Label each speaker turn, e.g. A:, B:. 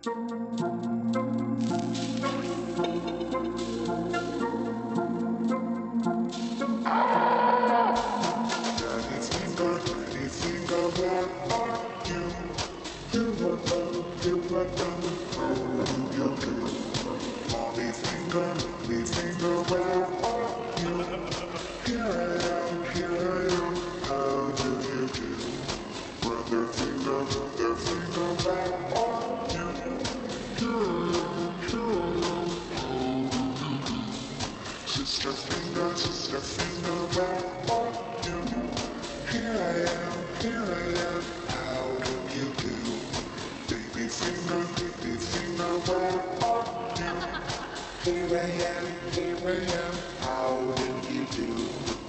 A: Anything I want you, you are love, you are done, how do you do? Anything I want you, here I am, how do you do? Brother finger about you, here I am, how do you do? Sister finger about you. Here I am, how do you do? Baby finger, about you. Here I am, how do you do?